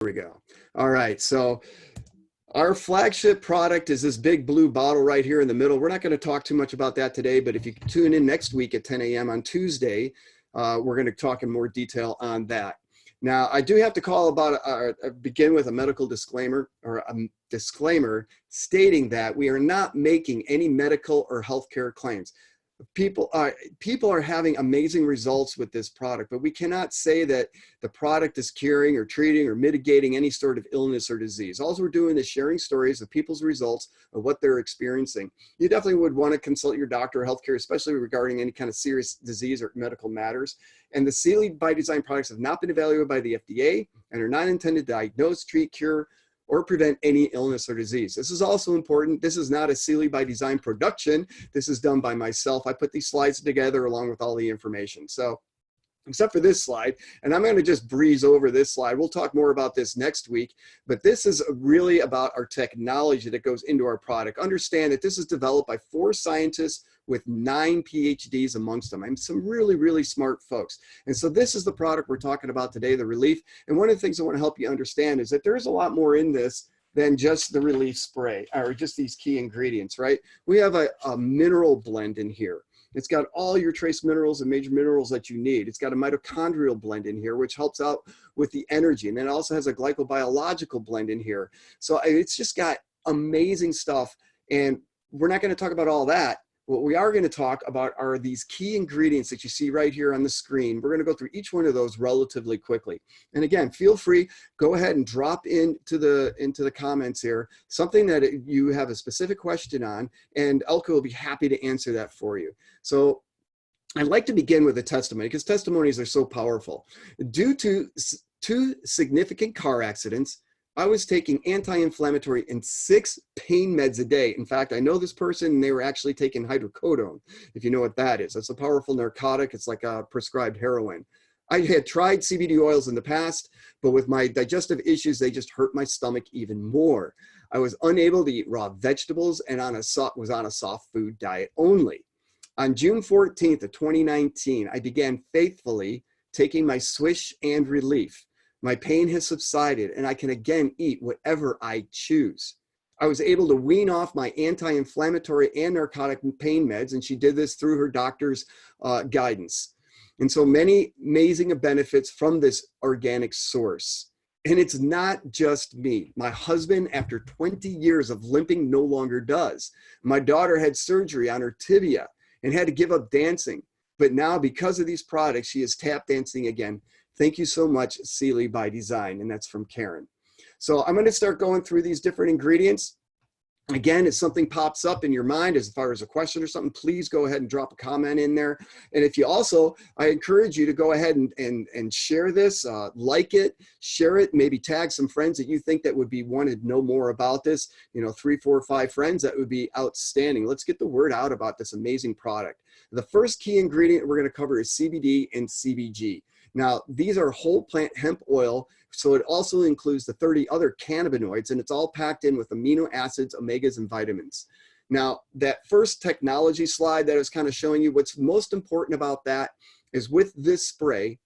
we go. All right, so our flagship product is this big blue bottle right here in the middle. We're not going to talk too much about that today, but if you tune in next week at 10 a.m. on Tuesday, we're going to talk in more detail on that. Now, I do have to begin with a medical disclaimer, or a disclaimer stating that we are not making any medical or healthcare claims. People are having amazing results with this product, but we cannot say that the product is curing or treating or mitigating any sort of illness or disease. All we're doing is sharing stories of people's results of what they're experiencing. You definitely would want to consult your doctor or healthcare, especially regarding any kind of serious disease or medical matters. And the Sealy by Design products have not been evaluated by the FDA and are not intended to diagnose, treat, cure, or prevent any illness or disease. This is also important. This is not a Sealy by Design production. This is done by myself. I put these slides together along with all the information. So, except for this slide, and I'm going to just breeze over this slide. We'll talk more about this next week, but this is really about our technology that goes into our product. Understand that this is developed by 4 scientists with 9 PhDs amongst them. And some really, really smart folks. And so this is the product we're talking about today, the Relief. And one of the things I want to help you understand is that there's a lot more in this than just the Relief spray or just these key ingredients, right? We have a mineral blend in here. It's got all your trace minerals and major minerals that you need. It's got a mitochondrial blend in here, which helps out with the energy. And then it also has a glycobiological blend in here. So it's just got amazing stuff. And we're not going to talk about all that. What we are going to talk about are these key ingredients that you see right here on the screen. We're going to go through each one of those relatively quickly. And again, feel free, go ahead and drop into the comments here, something that you have a specific question on, and Elke will be happy to answer that for you. So I'd like to begin with a testimony because testimonies are so powerful. Due to 2 significant car accidents, I was taking anti-inflammatory and 6 pain meds a day. In fact, I know this person, and they were actually taking hydrocodone, if you know what that is. It's a powerful narcotic. It's like a prescribed heroin. I had tried CBD oils in the past, but with my digestive issues, they just hurt my stomach even more. I was unable to eat raw vegetables and was on a soft food diet only. On June 14th of 2019, I began faithfully taking my Swish and Relief. My pain has subsided and I can again eat whatever I choose. I was able to wean off my anti-inflammatory and narcotic pain meds, and she did this through her doctor's guidance. And so many amazing benefits from this organic source. And it's not just me. My husband, after 20 years of limping, no longer does. My daughter had surgery on her tibia and had to give up dancing. But now, because of these products, she is tap dancing again. Thank you so much, Sealy by Design. And that's from Karen. So I'm going to start going through these different ingredients. Again, if something pops up in your mind as far as a question or something, please go ahead and drop a comment in there. And if you also, I encourage you to go ahead and share this, like it, share it, maybe tag some friends that you think that would be wanted to know more about this. You know, 3, 4, 5 friends, that would be outstanding. Let's get the word out about this amazing product. The first key ingredient we're going to cover is CBD and CBG. Now, these are whole plant hemp oil, so it also includes the 30 other cannabinoids, and it's all packed in with amino acids, omegas, and vitamins. Now, that first technology slide that I was kind of showing you, what's most important about that is with this spray,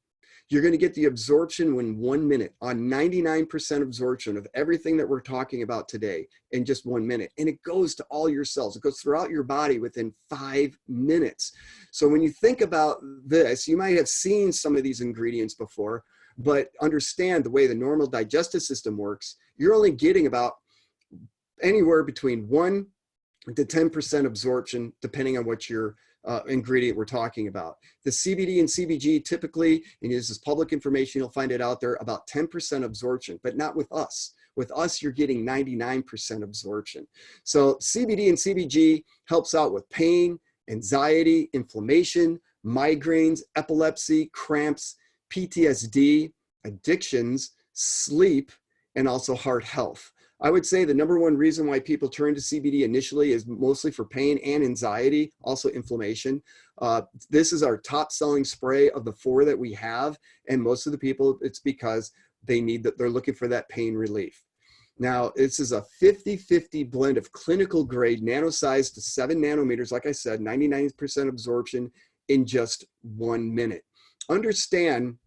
you're going to get the absorption in 1 minute, on 99% absorption of everything that we're talking about today in just 1 minute. And it goes to all your cells. It goes throughout your body within 5 minutes. So when you think about this, you might have seen some of these ingredients before, but understand the way the normal digestive system works, you're only getting about anywhere between 1 to 10% absorption, depending on what your ingredient we're talking about. The CBD and CBG typically, and this is public information, you'll find it out there, about 10% absorption, but not with us. With us, you're getting 99% absorption. So CBD and CBG helps out with pain, anxiety, inflammation, migraines, epilepsy, cramps, PTSD, addictions, sleep, and also heart health. I would say the #1 reason why people turn to CBD initially is mostly for pain and anxiety, also inflammation. This is our top selling spray of the 4 that we have. And most of the people, it's because they're looking for that pain relief. Now, this is a 50-50 blend of clinical grade nano-sized to 7 nanometers. Like I said, 99% absorption in just 1 minute. Understand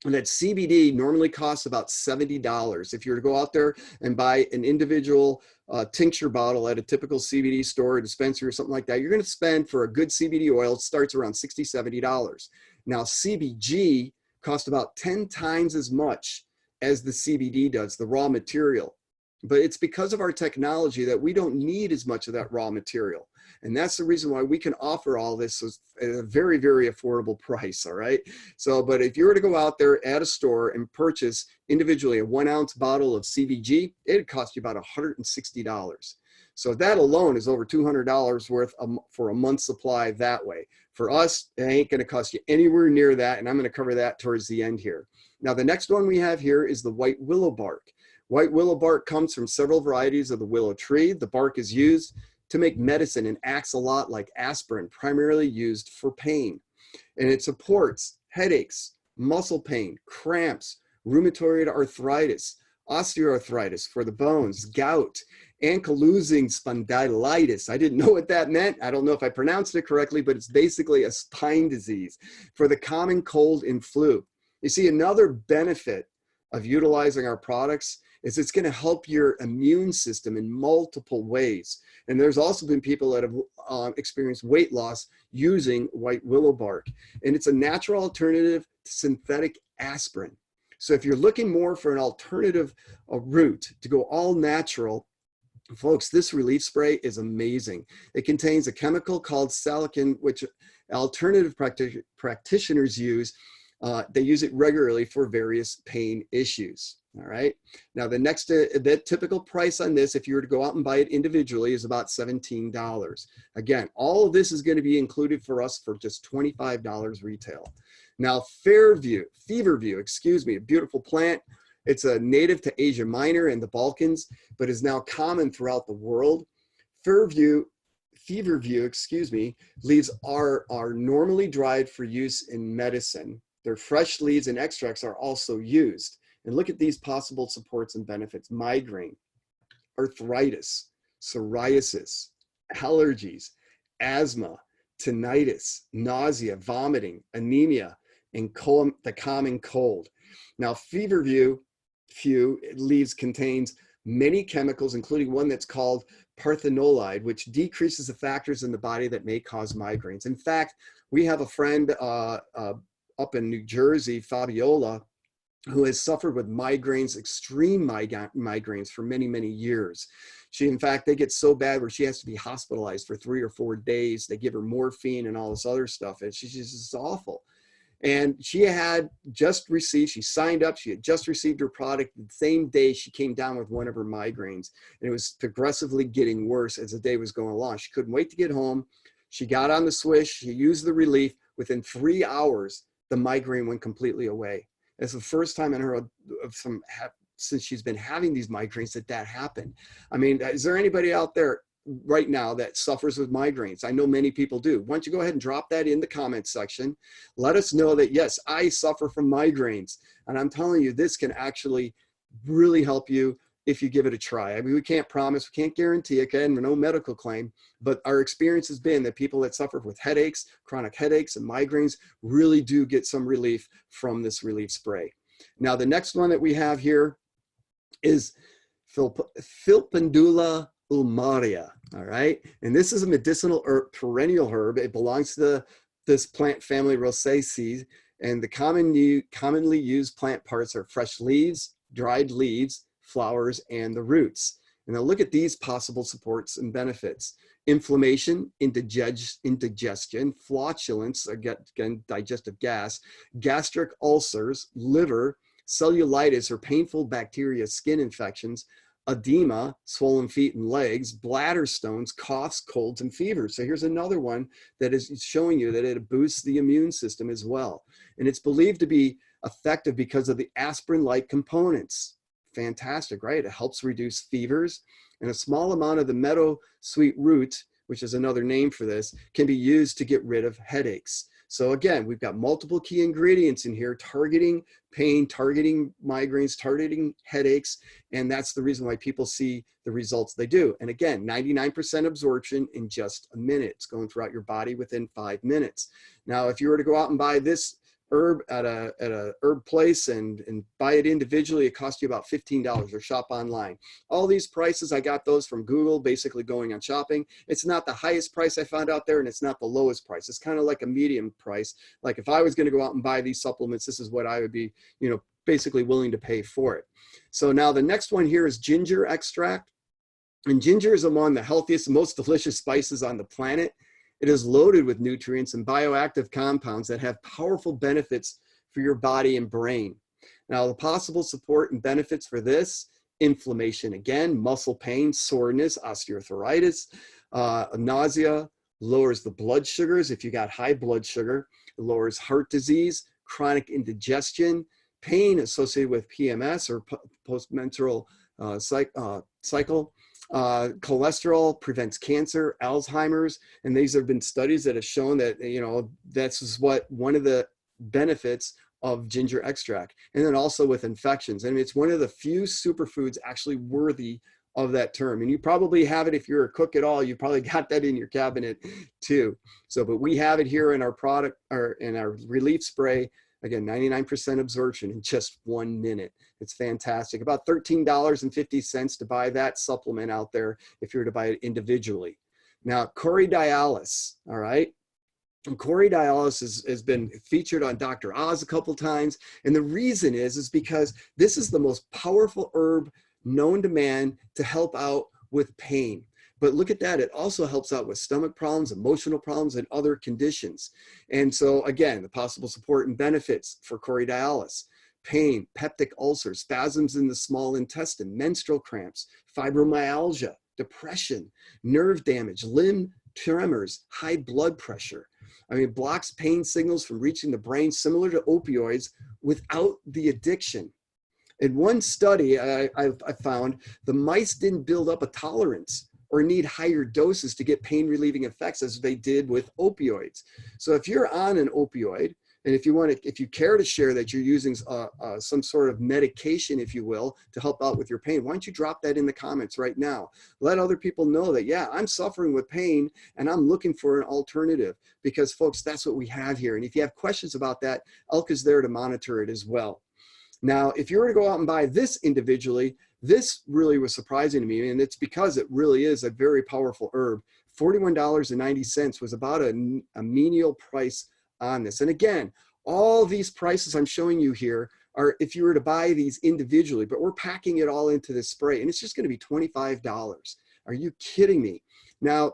And that CBD normally costs about $70. If you were to go out there and buy an individual tincture bottle at a typical CBD store, or dispensary or something like that, you're going to spend for a good CBD oil, it starts around $60, $70. Now, CBG costs about 10 times as much as the CBD does, the raw material. But it's because of our technology that we don't need as much of that raw material. And that's the reason why we can offer all this at a very, very affordable price, all right? So, but if you were to go out there at a store and purchase individually a 1 ounce bottle of CBG, it'd cost you about $160. So that alone is over $200 worth for a month's supply that way. For us, it ain't gonna cost you anywhere near that, and I'm gonna cover that towards the end here. Now, the next one we have here is the white willow bark. White willow bark comes from several varieties of the willow tree. The bark is used to make medicine and acts a lot like aspirin, primarily used for pain. And it supports headaches, muscle pain, cramps, rheumatoid arthritis, osteoarthritis for the bones, gout, ankylosing spondylitis. I didn't know what that meant. I don't know if I pronounced it correctly, but it's basically a spine disease for the common cold and flu. You see, another benefit of utilizing our products is it's going to help your immune system in multiple ways. And there's also been people that have experienced weight loss using white willow bark. And it's a natural alternative to synthetic aspirin. So if you're looking more for an alternative route to go all natural, folks, this relief spray is amazing. It contains a chemical called salicin, which alternative practitioners use. They use it regularly for various pain issues. All right. Now, the typical price on this, if you were to go out and buy it individually, is about $17. Again, all of this is going to be included for us for just $25 retail. Now, Feverfev, excuse me, a beautiful plant. It's a native to Asia Minor and the Balkans, but is now common throughout the world. Feverfev, excuse me, leaves are normally dried for use in medicine. Their fresh leaves and extracts are also used. And look at these possible supports and benefits: migraine, arthritis, psoriasis, allergies, asthma, tinnitus, nausea, vomiting, anemia, and the common cold. Now, Feverfev leaves contains many chemicals, including one that's called parthenolide, which decreases the factors in the body that may cause migraines. In fact, we have a friend up in New Jersey, Fabiola, who has suffered with migraines, extreme migraines for many, many years. In fact, they get so bad where she has to be hospitalized for 3 or 4 days. They give her morphine and all this other stuff, and she's just awful. And she had just received, she signed up, she had just received her product. The same day she came down with one of her migraines, and it was progressively getting worse as the day was going along. She couldn't wait to get home. She got on the swish, she used the relief. Within 3 hours, the migraine went completely away. It's the first time in her since she's been having these migraines that happened. I mean, is there anybody out there right now that suffers with migraines? I know many people do. Why don't you go ahead and drop that in the comments section? Let us know that, yes, I suffer from migraines. And I'm telling you, this can actually really help you if you give it a try. I mean, we can't promise, we can't guarantee, again, no medical claim, but our experience has been that people that suffer with headaches, chronic headaches and migraines really do get some relief from this relief spray. Now, the next one that we have here is Filipenedula ulmaria, all right? And this is a medicinal perennial herb. It belongs to this plant family Rosaceae, and the commonly used plant parts are fresh leaves, dried leaves, flowers, and the roots. And now look at these possible supports and benefits: inflammation, indigestion, flatulence, again, digestive gas, gastric ulcers, liver, cellulitis or painful bacteria skin infections, edema, swollen feet and legs, bladder stones, coughs, colds, and fevers. So here's another one that is showing you that it boosts the immune system as well. And it's believed to be effective because of the aspirin-like components. Fantastic, right? It helps reduce fevers, and a small amount of the meadowsweet root, which is another name for this, can be used to get rid of headaches. So again, we've got multiple key ingredients in here targeting pain, targeting migraines, targeting headaches, and that's the reason why people see the results they do. And again, 99% absorption in just a minute. It's going throughout your body within 5 minutes. Now, if you were to go out and buy this herb at a herb place and buy it individually, it costs you about $15, or shop online. All these prices, I got those from Google, basically going on shopping. It's not the highest price I found out there, and it's not the lowest price. It's kind of like a medium price. Like if I was going to go out and buy these supplements, this is what I would be, basically willing to pay for it. So now the next one here is ginger extract. And ginger is among the healthiest and most delicious spices on the planet. It is loaded with nutrients and bioactive compounds that have powerful benefits for your body and brain. Now, the possible support and benefits for this: inflammation, again, muscle pain, soreness, osteoarthritis, nausea, lowers the blood sugars if you got high blood sugar, it lowers heart disease, chronic indigestion, pain associated with PMS or postmenstrual cycle. Cholesterol, prevents cancer, Alzheimer's, and these have been studies that have shown that, that's what one of the benefits of ginger extract. And then also with infections. I mean, it's one of the few superfoods actually worthy of that term. And you probably have it if you're a cook at all. You probably got that in your cabinet too. So, but we have it here in our product, or in our relief spray. Again, 99% absorption in just 1 minute. It's fantastic. About $13.50 to buy that supplement out there if you were to buy it individually. Now, Cordialis, all right? And Cordialis has been featured on Dr. Oz a couple times. And the reason is because this is the most powerful herb known to man to help out with pain. But look at that, it also helps out with stomach problems, emotional problems, and other conditions. And so again, the possible support and benefits for Cordialis: pain, peptic ulcers, spasms in the small intestine, menstrual cramps, fibromyalgia, depression, nerve damage, limb tremors, high blood pressure. I mean, it blocks pain signals from reaching the brain, similar to opioids, without the addiction. In one study I found, the mice didn't build up a tolerance or need higher doses to get pain relieving effects as they did with opioids. So if you're on an opioid, and if you care to share that you're using some sort of medication, if you will, to help out with your pain, why don't you drop that in the comments right now? Let other people know that, yeah, I'm suffering with pain and I'm looking for an alternative, because folks, that's what we have here. And if you have questions about that, Elk is there to monitor it as well. Now, if you were to go out and buy this individually, this really was surprising to me, and it's because it really is a very powerful herb. $41.90 was about a menial price on this. And again, all these prices I'm showing you here are if you were to buy these individually, but we're packing it all into this spray, and it's just going to be $25. Are you kidding me? Now,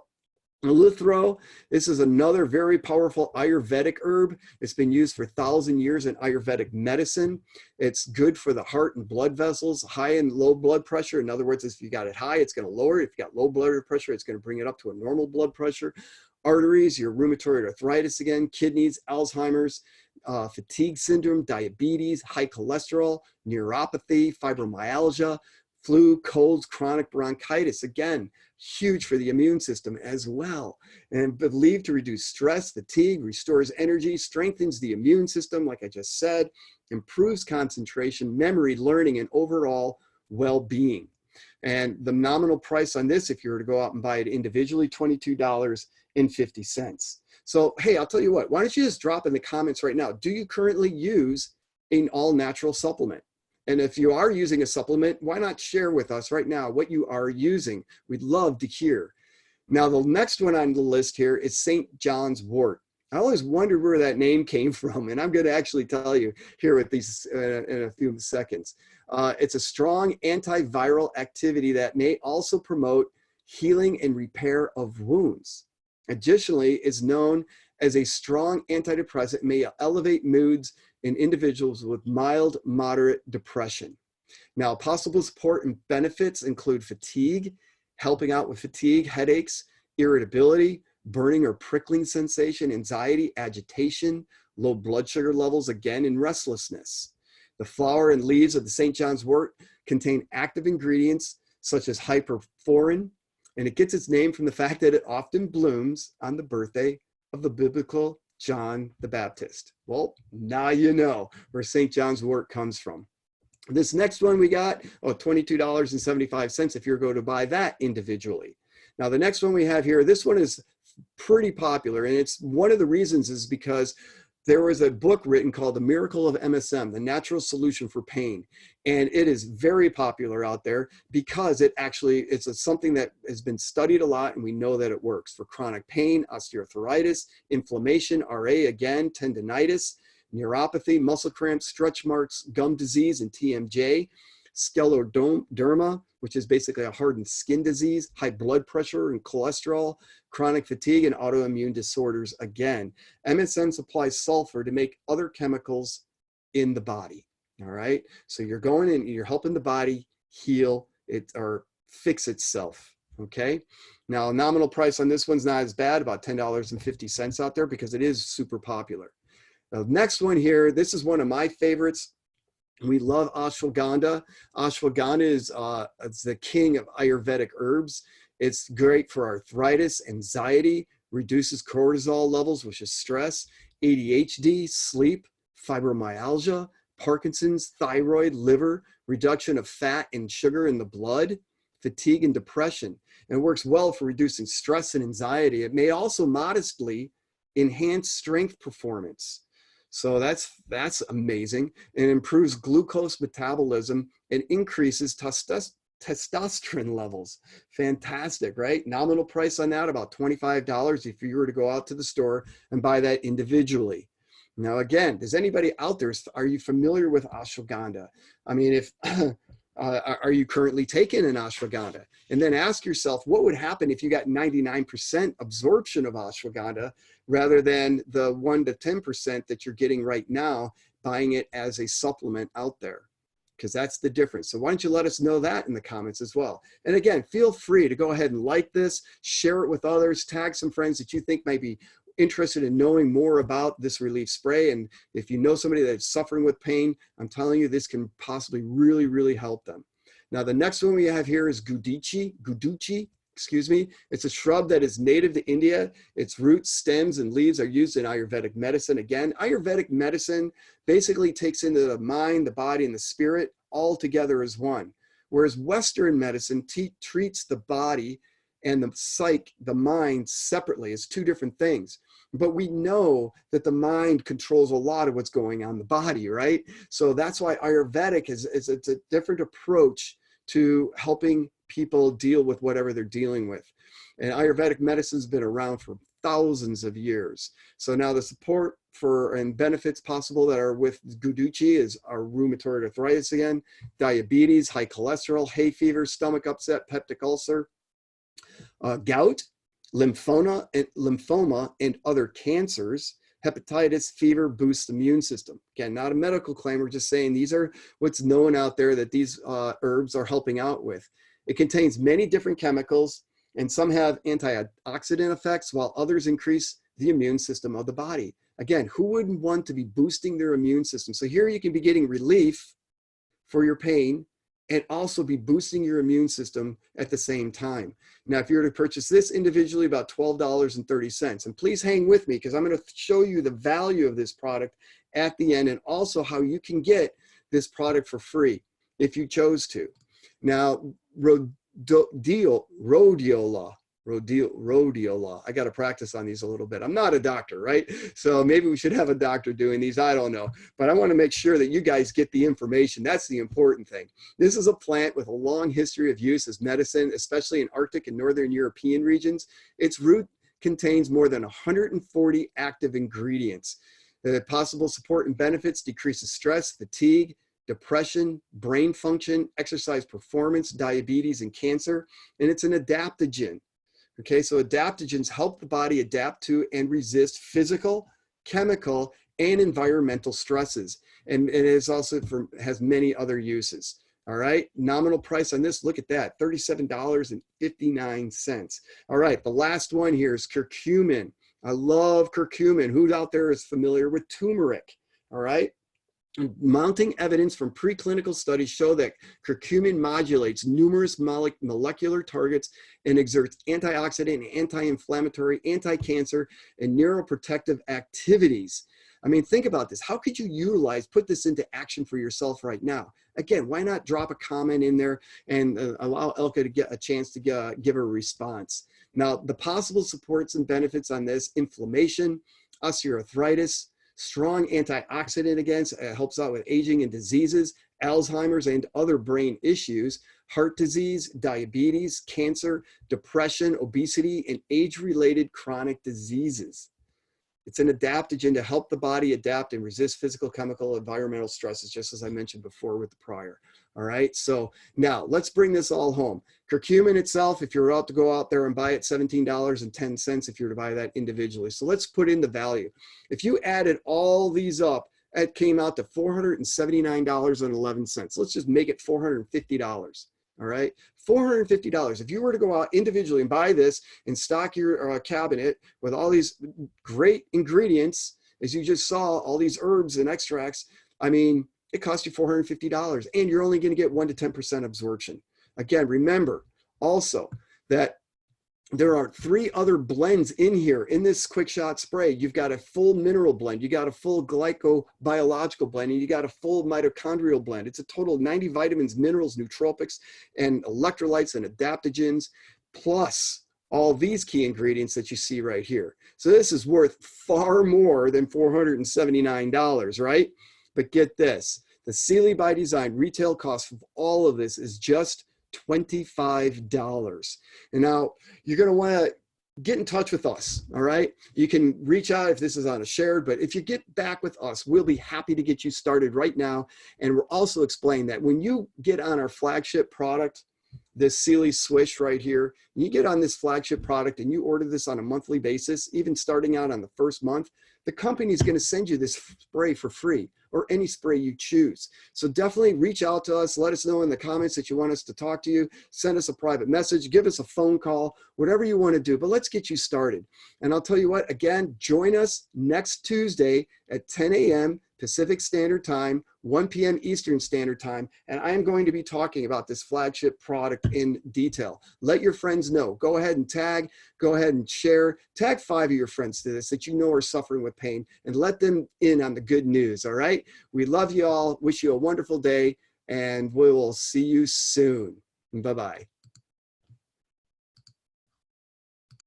Lithro, this is another very powerful Ayurvedic herb. It's been used for 1,000 years in Ayurvedic medicine. It's good for the heart and blood vessels, high and low blood pressure. In other words, if you got it high, it's going to lower it. If you got low blood pressure, it's going to bring it up to a normal blood pressure. Arteries, your rheumatoid arthritis again, kidneys, Alzheimer's, fatigue syndrome, diabetes, high cholesterol, neuropathy, fibromyalgia, flu, colds, chronic bronchitis. Again, huge for the immune system as well. And believed to reduce stress, fatigue, restores energy, strengthens the immune system, like I just said, improves concentration, memory, learning, and overall well-being. And the nominal price on this, if you were to go out and buy it individually, $22.50. So, hey, I'll tell you what, why don't you just drop in the comments right now, do you currently use an all-natural supplement? And if you are using a supplement, why not share with us right now what you are using? We'd love to hear. Now, the next one on the list here is St. John's wort. I always wondered where that name came from, and I'm going to actually tell you here with these in a few seconds. It's a strong antiviral activity that may also promote healing and repair of wounds. Additionally, it's known as a strong antidepressant, may elevate moods in individuals with mild, moderate depression. Now, possible support and benefits include fatigue, helping out with fatigue, headaches, irritability, burning or prickling sensation, anxiety, agitation, low blood sugar levels, again, and restlessness. The flower and leaves of the St. John's wort contain active ingredients such as hyperforin, and it gets its name from the fact that it often blooms on the birthday of the biblical John the Baptist. Well, now you know where St. John's wort comes from. This next one we got, $22.75 if you're going to buy that individually. Now, the next one we have here, this one is pretty popular, and it's one of the reasons is because there was a book written called The Miracle of MSM, The Natural Solution for Pain. And it is very popular out there because it's something that has been studied a lot, and we know that it works for chronic pain, osteoarthritis, inflammation, RA again, tendinitis, neuropathy, muscle cramps, stretch marks, gum disease, and TMJ, scleroderma, which is basically a hardened skin disease, high blood pressure and cholesterol, chronic fatigue, and autoimmune disorders again. MSM supplies sulfur to make other chemicals in the body. All right. So you're going in, you're helping the body heal it or fix itself. Okay. Now, nominal price on this one's not as bad, about $10.50 out there because it is super popular. Now, next one here, this is one of my favorites. We love ashwagandha. Ashwagandha is it's the king of Ayurvedic herbs. It's great for arthritis, anxiety, reduces cortisol levels, which is stress, ADHD, sleep, fibromyalgia, Parkinson's, thyroid, liver, reduction of fat and sugar in the blood, fatigue and depression. And it works well for reducing stress and anxiety. It may also modestly enhance strength performance. So that's amazing. And it improves glucose metabolism and increases testosterone levels. Fantastic, right? Nominal price on that, about $25 if you were to go out to the store and buy that individually. Now, again, does anybody out there, are you familiar with ashwagandha? I mean, if are you currently taking an ashwagandha? And then ask yourself, what would happen if you got 99% absorption of ashwagandha rather than the 1 to 10% that you're getting right now, buying it as a supplement out there? Because that's the difference. So why don't you let us know that in the comments as well? And again, feel free to go ahead and like this, share it with others, tag some friends that you think might be interested in knowing more about this relief spray. And if you know somebody that's suffering with pain, I'm telling you, this can possibly really, really help them. Now, the next one we have here is guduchi, excuse me. It's a shrub that is native to India. Its roots, stems, and leaves are used in Ayurvedic medicine. Again, Ayurvedic medicine basically takes into the mind, the body, and the spirit all together as one. Whereas Western medicine treats the body and the psyche, the mind, separately as two different things. But we know that the mind controls a lot of what's going on in the body, right? So that's why Ayurvedic it's a different approach to helping people deal with whatever they're dealing with. And Ayurvedic medicine's been around for thousands of years. So now the support for and benefits possible that are with guduchi is our rheumatoid arthritis again, diabetes, high cholesterol, hay fever, stomach upset, peptic ulcer, gout, lymphoma, and other cancers, hepatitis, fever, boosts the immune system. Again, not a medical claim. We're just saying these are what's known out there that these herbs are helping out with. It contains many different chemicals, and some have antioxidant effects, while others increase the immune system of the body. Again, who wouldn't want to be boosting their immune system? So here you can be getting relief for your pain and also be boosting your immune system at the same time. Now, if you were to purchase this individually, about $12.30. And please hang with me because I'm going to show you the value of this product at the end and also how you can get this product for free if you chose to. Now, rhodiola. I got to practice on these a little bit. I'm not a doctor, right? So maybe we should have a doctor doing these. I don't know. But I want to make sure that you guys get the information. That's the important thing. This is a plant with a long history of use as medicine, especially in Arctic and Northern European regions. Its root contains more than 140 active ingredients. The possible support and benefits: decreases stress, fatigue, depression, brain function, exercise performance, diabetes, and cancer. And it's an adaptogen. Okay, so adaptogens help the body adapt to and resist physical, chemical, and environmental stresses. And it is also has many other uses. All right, nominal price on this, look at that, $37.59. All right, the last one here is curcumin. I love curcumin. Who out there is familiar with turmeric? All right. Mounting evidence from preclinical studies show that curcumin modulates numerous molecular targets and exerts antioxidant, anti-inflammatory, anti-cancer, and neuroprotective activities. I mean, think about this. How could you put this into action for yourself right now? Again, why not drop a comment in there and allow Elka to get a chance to give a response? Now, the possible supports and benefits on this: inflammation, osteoarthritis, strong antioxidant against, helps out with aging and diseases, Alzheimer's and other brain issues, heart disease, diabetes, cancer, depression, obesity, and age-related chronic diseases. It's an adaptogen to help the body adapt and resist physical, chemical, environmental stresses, just as I mentioned before with the prior. All right, so now let's bring this all home. Curcumin itself, if you're out to go out there and buy it, $17.10 if you're to buy that individually. So let's put in the value. If you added all these up, it came out to $479.11. Let's just make it $450. All right, $450. If you were to go out individually and buy this and stock your cabinet with all these great ingredients, as you just saw, all these herbs and extracts, I mean, it costs you $450, and you're only going to get 1 to 10% absorption. Again, remember also that there are 3 other blends in here in this quick shot spray. You've got a full mineral blend, you got a full glycobiological blend, and you got a full mitochondrial blend. It's a total of 90 vitamins, minerals, nootropics, and electrolytes and adaptogens, plus all these key ingredients that you see right here. So this is worth far more than $479, right? But get this, the Sealy by Design retail cost of all of this is just $25. And now you're going to want to get in touch with us. All right. You can reach out if this is on a shared, but if you get back with us, we'll be happy to get you started right now. And we'll also explain that when you get on our flagship product, this Sealy Swish right here, you get on this flagship product and you order this on a monthly basis, even starting out on the first month, the company is going to send you this spray for free, or any spray you choose. So definitely reach out to us. Let us know in the comments that you want us to talk to you. Send us a private message. Give us a phone call, whatever you want to do. But let's get you started. And I'll tell you what, again, join us next Tuesday at 10 a.m. Pacific Standard Time, 1 p.m. Eastern Standard Time, and I am going to be talking about this flagship product in detail. Let your friends know. Go ahead and tag, go ahead and share. Tag 5 of your friends to this that you know are suffering with pain, and let them in on the good news, all right? We love you all. Wish you a wonderful day, and we will see you soon. Bye-bye.